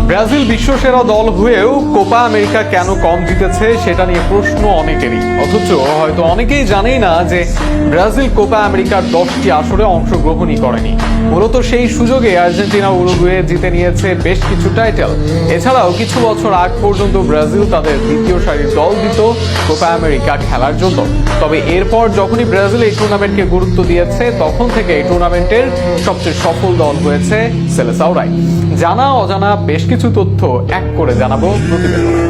Brazil বিশ্বসেরা দল হয়েও Copa America কেন কম জিতেছে সেটা নিয়ে প্রশ্ন অনেকেরই, অথচ হয়তো অনেকেই জানেই না যে ব্রাজিল কোপা আমেরিকার 10টি আসরে অংশগ্রহণই করেনি। মূলত সেই সুযোগে আর্জেন্টিনা উরুগুয়ে জিতে নিয়েছে বেশ কিছু টাইটেল। এছাড়াও কিছু বছর আগ পর্যন্ত ব্রাজিল তাদের দ্বিতীয় সারির দল দিত কোপা আমেরিকা খেলার জন্য। তবে এরপর যখনই ব্রাজিল এই টুর্নামেন্টকে গুরুত্ব দিয়েছে, তখন থেকে এই টুর্নামেন্টের সবচেয়ে সফল দল হয়েছে সেলেসাওরাই। জানা অজানা বেশ কিছু তথ্য এক করে জানাবো প্রতিবেদনে।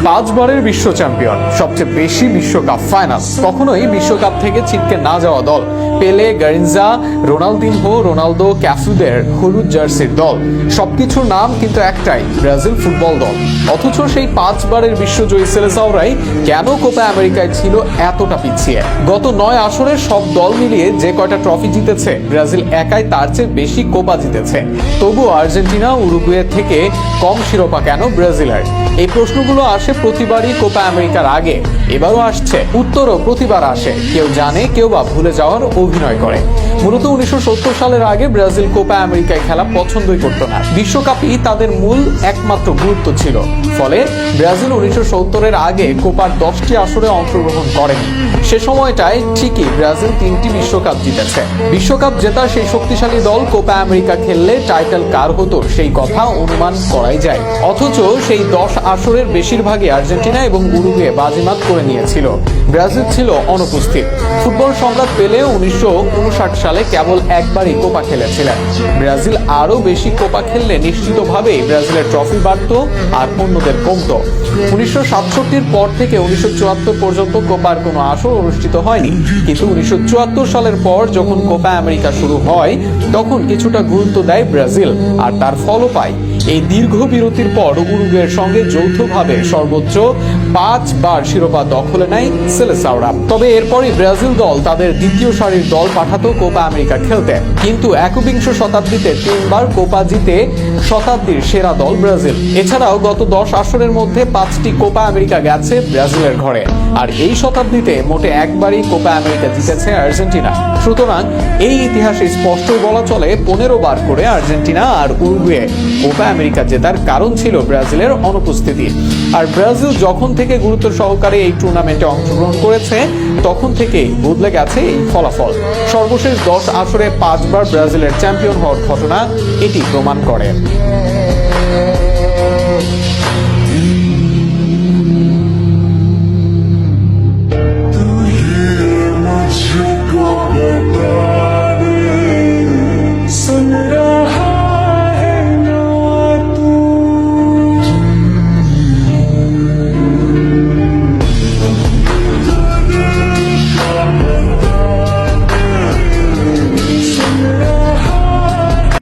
5 বারের বিশ্ব চ্যাম্পিয়ন, সবচেয়ে বেশি বিশ্বকাপ ফাইনাল, কখনোই বিশ্বকাপ থেকে ছিটকে না যাওয়া দল, পেলে, গারিনজা, রোনালদিনহো, রোনালদো, ক্যাফুদের হলুদ জার্সির দল, সবকিছুর নাম কিন্তু একটাই, ব্রাজিল ফুটবল দল। অথচ সেই 5 বারের বিশ্বজয়ী সেলেসাওরাই কেন কোপা আমেরিকায় ছিল এতটা পিছিয়ে? গত 9 আসরের সব দল মিলিয়ে যে কয়টা ট্রফি জিতেছে, ব্রাজিল একাই তার চেয়ে বেশি কোপা জিতেছে। তবুও আর্জেন্টিনা উরুগুয়ে থেকে কম শিরোপা কেন ব্রাজিলের? এই প্রশ্নগুলো আসে প্রতিবারই কোপা আমেরিকার আগে, এবারও আসছে। উত্তরও প্রতিবার আসে, কেউ জানে, কেউ বা ভুলে যাওয়ার অভিনয় করে। মূলত 1970 সালের আগে ব্রাজিল কোপা আমেরিকায় খেলা পছন্দই করত না। বিশ্বকাপই তাদের মূল একমাত্র গুরুত্ব ছিল। ফলে ব্রাজিল 1970-এর আগে কোপার 10টি আসরে অংশগ্রহণ করেনি। সে সময়টায় ঠিকই ব্রাজিল 3টি বিশ্বকাপ জিতেছে। বিশ্বকাপ জেতা সেই শক্তিশালী দল কোপা আমেরিকা খেললে টাইটেল কার হতো সেই কথা অনুমান করাই যায়। অথচ সেই 10 আসরের বেশিরভাগই আর্জেন্টিনা এবং উরুগুয়ে বাজিমাত করে নিয়েছিল। ব্রাজিল ছিল অনুপস্থিত। ফুটবল সম্রাট পেলে 1959 সালে কেবল একবারই কোপা খেলেছিলেন। ব্রাজিল আরো বেশি কোপা খেললে নিশ্চিতভাবেই ব্রাজিলের ট্রফি বাড়ত আর অন্যদের কমত। 1967-র পর থেকে 1974 পর্যন্ত কোপার কোনো আসর অনুষ্ঠিত হয়নি। কিন্তু 1974 সালের পর যখন কোপা আমেরিকা শুরু হয়, তখন কিছুটা গুরুত্ব দেয় ব্রাজিল, আর তার ফলও পায়। এই দীর্ঘ বিরতির পর উরুগুয়ের সঙ্গে যৌথভাবে সর্বোচ্চ 5 বার শিরোপা দখলে নেয় সেলেসাওরা। তবে এরপরই ব্রাজিল দল তাদের দ্বিতীয় সারির দল পাঠাতো কোপা আমেরিকা খেলতে। কিন্তু একবিংশ শতাব্দীতে 3 বার কোপা জিতে শতাব্দীর সেরা দল ব্রাজিল। এছাড়াও গত 10 আসরের মধ্যে 5টি কোপা আমেরিকা গেছে ব্রাজিলের ঘরে। আর এই শতাব্দীতে মোটে একবারই কোপা আমেরিকা জিতেছে আর্জেন্টিনা। সুতরাং এই ইতিহাসে স্পষ্টই বলা চলে 15 বার করে আর্জেন্টিনা আর উরুগুয়ে কোপা আমেরিকা জেতার কারণ ছিল ব্রাজিলের অনুপস্থিতি। আর ব্রাজিল যখন থেকে গুরুত্ব সহকারে এই টুর্নামেন্টে অংশগ্রহণ করেছে, তখন থেকেই বদলে গেছে এই ফলাফল। সর্বশেষ 10 আসরে 5 বার ব্রাজিলের চ্যাম্পিয়ন হওয়ার ঘটনা এটি প্রমাণ করে।